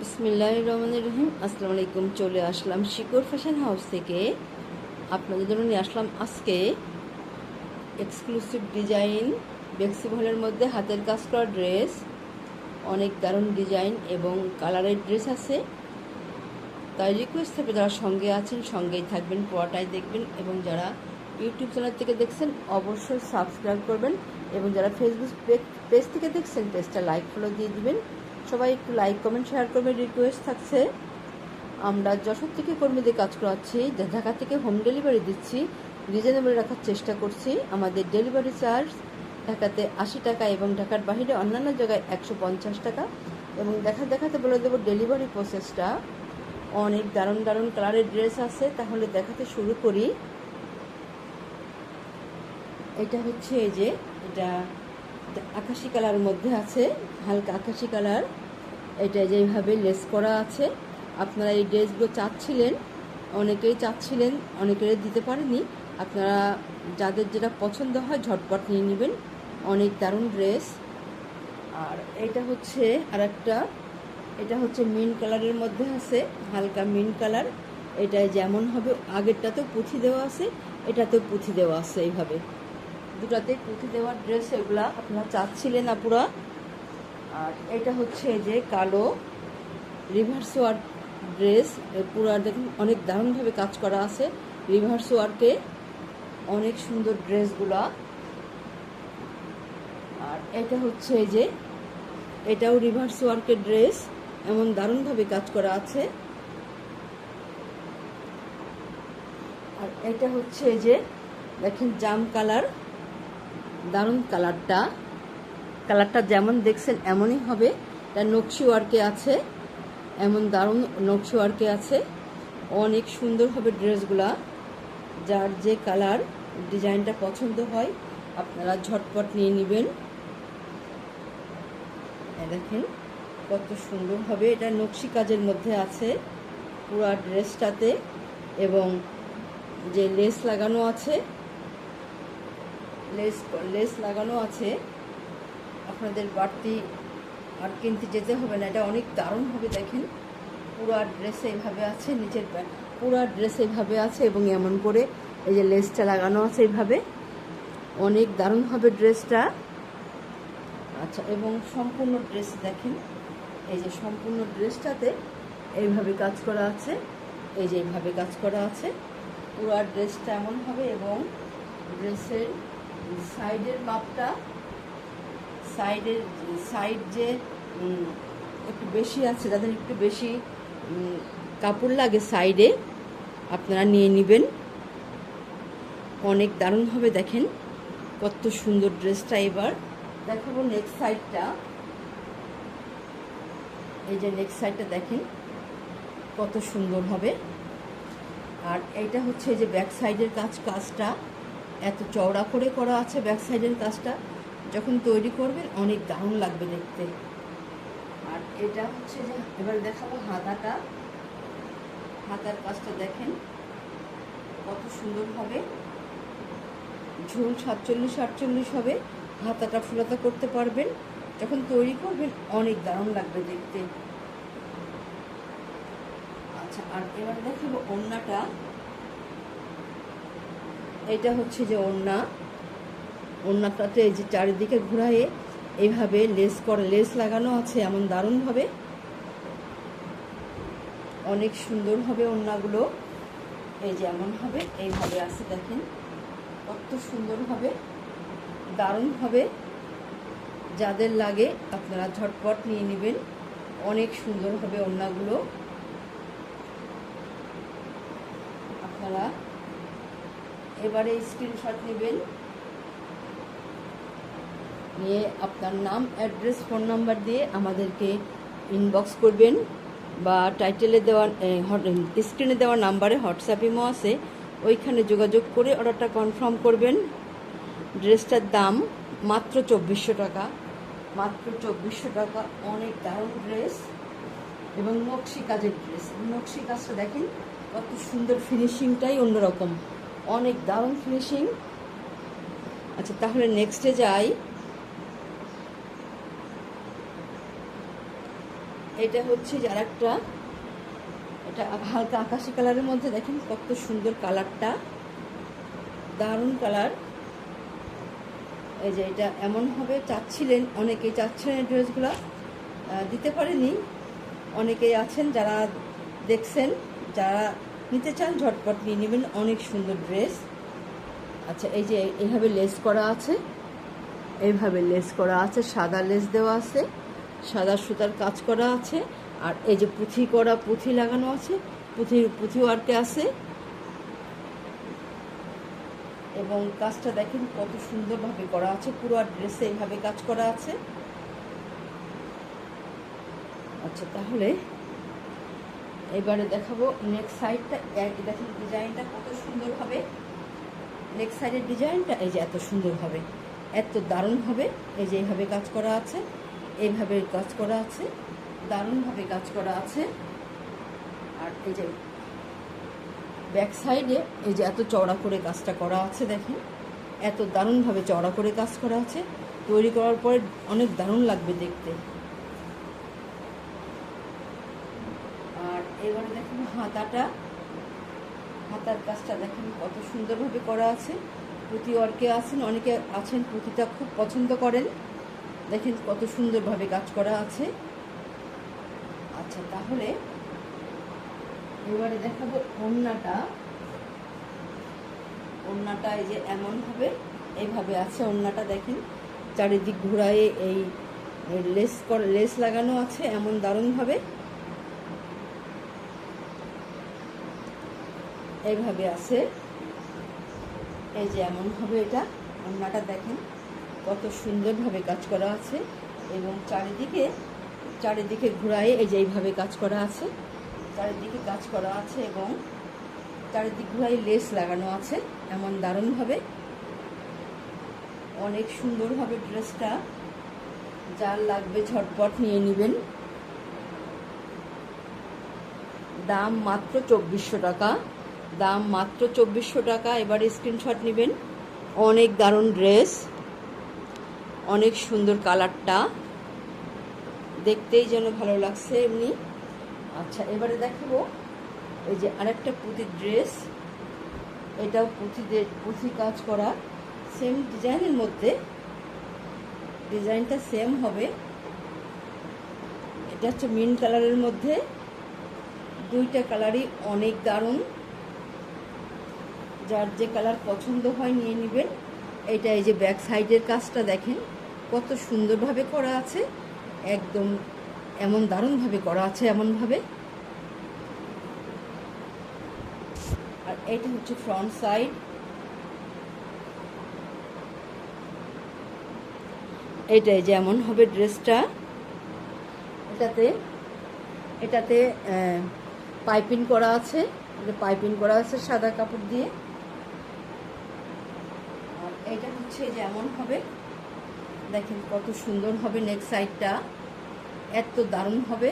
বিসমিল্লাহির রহমানির রহিম। আসসালামু আলাইকুম। চলে আসলাম শিকর ফ্যাশন হাউস থেকে। আপনাদের জন্য নিয়ে আসলাম আজকে এক্সক্লুসিভ ডিজাইন বেক্সি ভলের মধ্যে হাতের কাজ করা ড্রেস। অনেক দারুণ ডিজাইন এবং কালারের ড্রেস আছে। তাই রিকোয়েস্ট থাকবে যারা সঙ্গে আছেন সঙ্গেই থাকবেন, পুরোটাই দেখবেন এবং যারা ইউটিউব চ্যানেল থেকে দেখছেন অবশ্যই সাবস্ক্রাইব করবেন এবং যারা ফেসবুক পেজ থেকে দেখছেন পেজটা লাইক ফলো দিয়ে দিবেন। সবাই একটু লাইক কমেন্ট শেয়ার করবেন রিকোয়েস্ট থাকছে। আমরা যশোর থেকে কর্মীদের কাজ করাচ্ছি, ঢাকা থেকে হোম ডেলিভারি দিচ্ছি, রিজনেবল রাখার চেষ্টা করছি। আমাদের ডেলিভারি চার্জ ঢাকাতে 80 টাকা এবং ঢাকার বাইরে অন্যান্য জায়গায় 150 টাকা। এবং দেখাতে বলে দেবো ডেলিভারি প্রসেসটা। অনেক দারুণ দারুণ কালারের ড্রেস আছে, তাহলে দেখাতে শুরু করি। এটা হচ্ছে এই যে এটা আকাশি কালার মধ্যে আছে, হালকা আকাশি কালার। এটা যেভাবে লেস করা আছে। আপনারা এই ড্রেসগুলো চাচ্ছিলেন, অনেকেই দিতে পারেনি। আপনারা যাদের যেটা পছন্দ হয় ঝটপট নিয়ে নেবেন। অনেক দারুণ ড্রেস। আর এটা হচ্ছে এটা হচ্ছে মিন্ট কালারের মধ্যে আছে, হালকা মিন্ট কালার। এটা যেমন হবে আগেরটাতেও পুঁথি দেওয়া আছে, এটাতেও পুঁথি দেওয়া আছে। এইভাবে দুটাতে পুঁথি দেওয়ার ড্রেস, এগুলা আপনারা চাচ্ছিলেন আপুরা। আর এটা হচ্ছে যে কালো রিভার্স ওয়ার্ক ড্রেস। পুরো দেখুন অনেক দারুণভাবে কাজ করা আছে রিভার্স ওয়ার্কে, অনেক সুন্দর ড্রেসগুলা। আর এটা হচ্ছে যে এটাও রিভার্স ওয়ার্কের ড্রেস, এমন দারুণভাবে কাজ করা আছে। আর এটা হচ্ছে যে দেখেন জাম কালার, দারুণ কালারটা যেমন দেখছেন এমনই হবে। এটা নকশি ওয়ার্কে আছে, এমন দারুণ নকশি ওয়ার্কে আছে। অনেক সুন্দর হবে ড্রেসগুলা। যার যে কালার ডিজাইনটা পছন্দ হয় আপনারা ঝটপট নিয়ে নেবেন। দেখেন কত সুন্দর হবে। এটা নকশি কাজের মধ্যে আছে পুরো ড্রেসটাতে এবং যে লেস লাগানো আছে, লেস লাগানো আছে। আপনাদের বাড়তি আর কিনতে যেতে হবে না, এটা অনেক দারুণ হবে। দেখেন পুরো ড্রেস এইভাবে আছে, নিচের পুরো ড্রেস এইভাবে আছে এবং এমন করে এই যে লেসটা লাগানো আছে এইভাবে। অনেক দারুণ হবে ড্রেসটা। আচ্ছা, এবং সম্পূর্ণ ড্রেস দেখেন, এই যে সম্পূর্ণ ড্রেসটাতে এইভাবে কাজ করা আছে, এই যে এইভাবে কাজ করা আছে। পুরো ড্রেসটা এমন হবে এবং ড্রেসের সাইডের মাপটা, সাইড যে একটু বেশি আছে, যাদের একটু বেশি কাপড় লাগে সাইডে, আপনারা নিয়ে নেবেন। অনেক দারুণ হবে। দেখেন কত সুন্দর ড্রেসটা। এবার দেখাবো নেক্সট সাইডটা। এই যে নেক্সট সাইডটা দেখেন কত সুন্দর হবে। আর এইটা হচ্ছে যে ব্যাক সাইডের কাজটা এত চওড়া করে করা আছে। ব্যাক সাইডের কাজটা যখন তৈরি করবেন অনেক দারুণ লাগবে দেখতে। আর এটা হচ্ছে যে এবার দেখাবো হাতার কাজটা দেখেন কত সুন্দর হবে। ঝুল 47-48 হবে। হাতাটা ফুলাতা করতে পারবেন, যখন তৈরি করবেন অনেক দারুণ লাগবে দেখতে। আচ্ছা, আর এবার দেখাবো ওড়নাটা। এটা হচ্ছে যে ওড়নাটাতে এই যে চারিদিকে ঘোরায়ে এইভাবে লেস লাগানো আছে, এমন দারুণভাবে। অনেক সুন্দর হবে ওড়নাগুলো। এই যে এমন হবে, এইভাবে আছে দেখেন কত সুন্দর হবে, দারুণ হবে। যাদের লাগে আপনারা ঝটপট নিয়ে নেবেন। অনেক সুন্দর হবে ওড়নাগুলো। আপনারা এবারে স্ক্রিনশট নেবেন, নিয়ে আপনার নাম, অ্যাড্রেস, ফোন নাম্বার দিয়ে আমাদেরকে ইনবক্স করবেন বা টাইটেলে দেওয়া স্ক্রিনে দেওয়া নাম্বারে হোয়াটসঅ্যাপ ইমো আছে, ওইখানে যোগাযোগ করে অর্ডারটা কনফার্ম করবেন। ড্রেসটার দাম মাত্র 2400 টাকা, মাত্র 2400 টাকা। অনেক দারুণ ড্রেস এবং নকশি কাজের ড্রেস। নকশি কাজটা দেখেন কত সুন্দর, ফিনিশিংটাই অন্যরকম, অনেক দারুণ ফিনিশিং। আচ্ছা, তাহলে নেক্সটে যাই। এটা হচ্ছে যার একটা, এটা হালকা আকাশি কালারের মধ্যে, দেখেন কত সুন্দর কালারটা, দারুণ কালার। এই যে এটা এমন হবে চাচ্ছিলেন, অনেকেই চাচ্ছিলেন এই ড্রেসগুলো, দিতে পারেনি। অনেকেই আছেন যারা দেখছেন, যারা নিতে চান ঝটপট নিয়ে নেবেন, অনেক সুন্দর ড্রেস। আচ্ছা, এই যে এইভাবে লেস করা আছে, এইভাবে লেস করা আছে, সাদা লেস দেওয়া আছে, সাদা সুতার কাজ করা আছে, আর এই যে পুঁথি করা, পুঁথি লাগানো আছে, পুঁথি ওয়ার্কে আছে। এবং কাজটা দেখেন কত সুন্দরভাবে করা আছে, পুরো ড্রেসে এইভাবে কাজ করা আছে। আচ্ছা, তাহলে এবারে দেখাবো নেক সাইডটা। দেখেন ডিজাইনটা কত সুন্দর হবে, নেক সাইডের ডিজাইনটা এই যে এত সুন্দর হবে, এত দারুণ হবে। এই যে এইভাবে কাজ করা আছে, এইভাবে কাজ করা আছে, দারুণভাবে কাজ করা আছে। আর এই যে ব্যাক সাইডে এই যে এত চওড়া করে কাজটা করা আছে, দেখেন এত দারুণভাবে চওড়া করে কাজ করা আছে। তৈরি করার পরে অনেক দারুণ লাগবে দেখতে। আর এবারে দেখেন হাতাটা, হাতার কাজটা দেখেন কত সুন্দরভাবে করা আছে, পুঁথি ওয়ার্কে আছেন, অনেকে আছেন পুঁথিটা খুব পছন্দ করেন, দেখেন কত সুন্দরভাবে কাজ করা আছে। আচ্ছা, তাহলে এবারে দেখাবো ওড়নাটা। ওড়নাটা এই যে এমন হবে, এইভাবে আছে ওড়নাটা, দেখেন চারিদিক ঘুরায়ে এই লেস লাগানো আছে এমন দারুণভাবে, এইভাবে আছে। এই যে এমন হবে এটা ওড়নাটা, দেখেন কত সুন্দরভাবে কাজ করা আছে। এবং চারিদিকে ঘুরায়ে এই যে এইভাবে কাজ করা আছে, চারিদিকে কাজ করা আছে এবং চারিদিক ঘুরাই লেস লাগানো আছে এমন দারুণভাবে, অনেক সুন্দরভাবে ড্রেসটা। যার লাগবে ঝটপট নিয়ে নেবেন। দাম মাত্র 2400 টাকা, দাম মাত্র 2400 টাকা। এবারে স্ক্রিনশট নেবেন। অনেক দারুণ ড্রেস, অনেক সুন্দর কালারটা, দেখতেই যেন ভালো লাগছে এমনি। আচ্ছা, এবারে দেখাবো এই যে আরেকটা পুঁথির ড্রেস। এটাও পুঁথি কাজ করা, সেম ডিজাইনের মধ্যে, ডিজাইনটা সেম হবে। এটা হচ্ছে মিন কালারের মধ্যে, দুইটা কালারই অনেক দারুণ। যার যে কালার পছন্দ হয় নিয়ে নেবেন। এটা এই যে ব্যাক সাইডের কাজটা দেখেন কত সুন্দরভাবে করা আছে, একদম এমন দারুণভাবে করা আছে এমনভাবে। আর এটা হচ্ছে ফ্রন্ট সাইড। এটাই যেমন হবে ড্রেসটা, এটাতে পাইপিং করা আছে, পাইপিং করা আছে সাদা কাপড় দিয়ে। আর এটা হচ্ছে যেমন হবে, দেখেন কত সুন্দর হবে, নেক সাইডটা এত দারুণ হবে।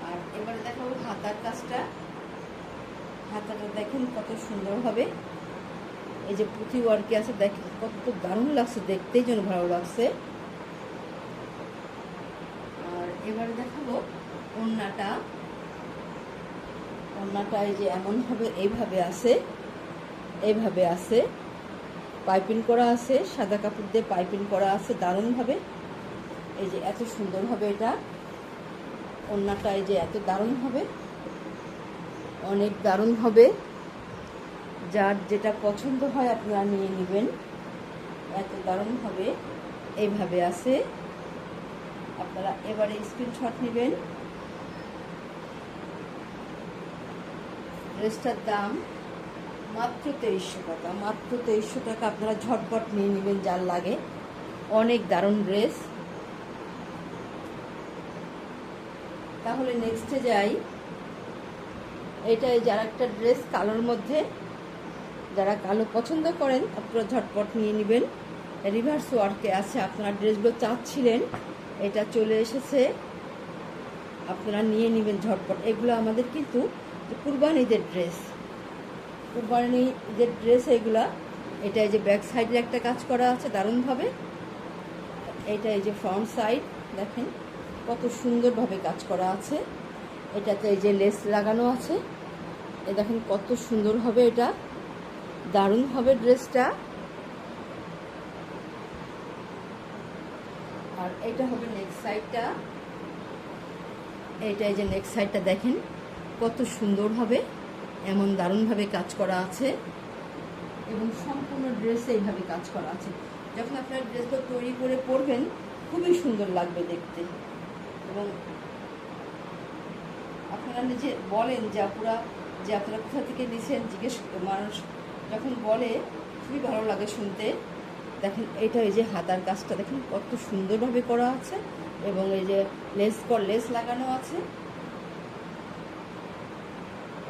আর এবারে দেখাবো হাতার কাজটা। হাতাটা দেখেন কত সুন্দর হবে, এই যে পুঁথি ওয়ার্কে আছে, দেখেন কত দারুণ লাগছে, দেখতেই যেন ভালো লাগছে। আর এবারে দেখাবো ওড়নাটা। ওড়নাটা এই যে এমন হবে, এইভাবে আছে, এইভাবে আছে, পাইপিং করা আছে, সাদা কাপড় দিয়ে পাইপিং করা আছে দারুণভাবে। এই যে এত সুন্দর হবে এটা ওড়নাটা, এই যে এত দারুণ হবে, অনেক দারুণ হবে। যার যেটা পছন্দ হয় আপনারা নিয়ে নেবেন, এত দারুণ হবে। এইভাবে আছে, আপনারা এবারে স্ক্রিনশট নেবেন। ড্রেসটার দাম মাত্র 2300 টাকা, মাত্র 2300 টাকা। আপনারা ঝটপট নিয়ে নেবেন যার লাগে, অনেক দারুণ ড্রেস। তাহলে নেক্সটে যাই। এটাই যারা একটা ড্রেস কালোর মধ্যে, যারা কালো পছন্দ করেন আপনারা ঝটপট নিয়ে নেবেন। রিভার্স ওয়ার্কে আছে, আপনারা ড্রেসগুলো চাচ্ছিলেন, এটা চলে এসেছে, আপনারা নিয়ে নেবেন ঝটপট। এগুলো আমাদের কিন্তু কুরবানিদের ড্রেস, কুরবানিদের ড্রেস এগুলা। এটা এই যে ব্যাক সাইডে একটা কাজ করা আছে দারুণভাবে, এইটা এই যে ফ্রন্ট সাইড দেখেন কত সুন্দরভাবে কাজ করা আছে। এটাতে এই যে লেস লাগানো আছে, এ দেখেন কত সুন্দর হবে, এটা দারুণ হবে ড্রেসটা। আর এটা হবে নেক্সট সাইডটা, এইটা এই যে নেক্সট সাইডটা দেখেন কত সুন্দর হবে, এমন দারুণভাবে কাজ করা আছে এবং সম্পূর্ণ ড্রেসে এইভাবে কাজ করা আছে। যখন আপনার ড্রেসটা তৈরি করে পরবেন খুবই সুন্দর লাগবে দেখতে। এবং আপনারা নিজে বলেন যে আপুরা যে আপনারা কোথা থেকে নিছেন জিজ্ঞেস মানুষ যখন বলে খুবই ভালো লাগে শুনতে। দেখেন এইটা এই যে হাতার কাজটা দেখেন কত সুন্দরভাবে করা আছে এবং এই যে লেস লাগানো আছে।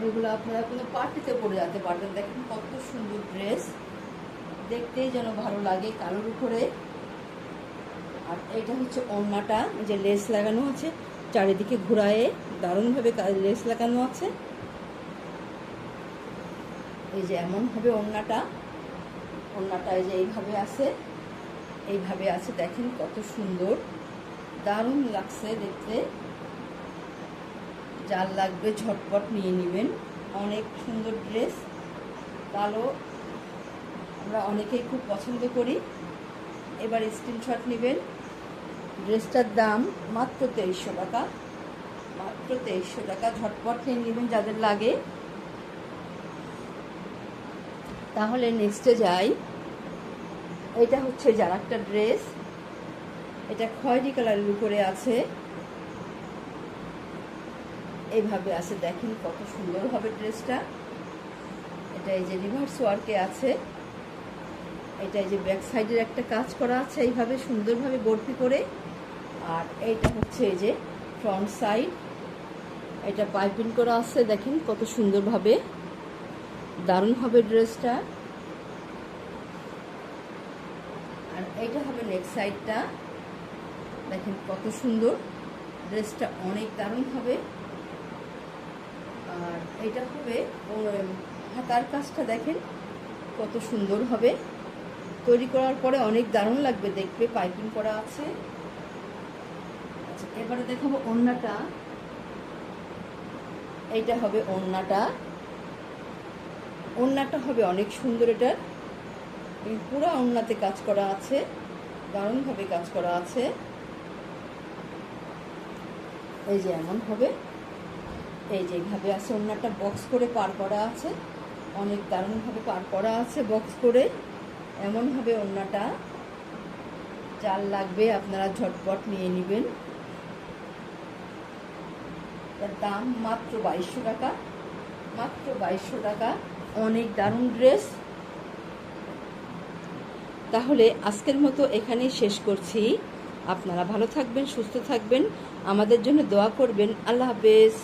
এগুলো আপনারা কোনো পার্টিতে পরে যেতে পারবেন। দেখেন কত সুন্দর ড্রেস, দেখতেই যেন ভালো লাগে কালোর উপরে। আর এটা হচ্ছে ওড়নাটা, যে লেস লাগানো আছে চারিদিকে ঘুরায়ে দারুণভাবে লেস লাগানো আছে। এই যে এমন হবে ওড়নাটা, ওড়নাটা এই যে এইভাবে আছে দেখেন কত সুন্দর, দারুণ লাগছে দেখতে। যার লাগবে ঝটপট নিয়ে নেবেন, অনেক সুন্দর ড্রেস। কালো আমরা অনেকেই খুব পছন্দ করি। এবার স্ক্রিনশট নেবেন। ড্রেসটার দাম মাত্র 2300 টাকা, মাত্র 2300 টাকা। ঝটপট নিয়ে নেবেন যাদের লাগে। তাহলে নেক্সটে যাই। এটা হচ্ছে যার একটা ড্রেস, এটা খয়েরি কালারের উপরে আছে, এইভাবে আছে দেখেন কত সুন্দর হবে ড্রেসটা। এটা এই যে রিভার্স ওয়ার্কে আছে, এটা এই যে ব্যাক সাইডের একটা কাজ করা আছে এইভাবে সুন্দরভাবে বর্তি করে। আর এইটা হচ্ছে এই যে ফ্রন্ট সাইড, এটা পাইপিং করা আছে দেখেন কত সুন্দরভাবে, দারুণ হবে ড্রেসটা। আর এইটা হবে নেক্সট সাইডটা, দেখেন কত সুন্দর ড্রেসটা, অনেক দারুণ হবে। আর এটা হবে হাতার কাজটা দেখেন কত সুন্দর হবে, তৈরি করার পরে অনেক দারুণ লাগবে দেখবে, পাইপিং করা আছে। আচ্ছা এবারে দেখাবো ওড়নাটা। এইটা হবে ওড়নাটা, ওড়নাটা হবে অনেক সুন্দর। এটার পুরো ওড়নাতে কাজ করা আছে, দারুণভাবে কাজ করা আছে। এই যে এমন হবে, এই যে এইভাবে আছে ওড়নাটা, বক্স করে পার করা আছে, অনেক দারুণভাবে পার করা আছে বক্স করে। এমন হবে ওড়নাটা, যার লাগবে আপনারা ঝটপট নিয়ে নেবেন। তার দাম মাত্র 2200 টাকা, মাত্র 2200 টাকা। অনেক দারুণ ড্রেস। তাহলে আজকের মতো এখানেই শেষ করছি। আপনারা ভালো থাকবেন, সুস্থ থাকবেন, আমাদের জন্য দোয়া করবেন। আল্লাহ হাফেজ।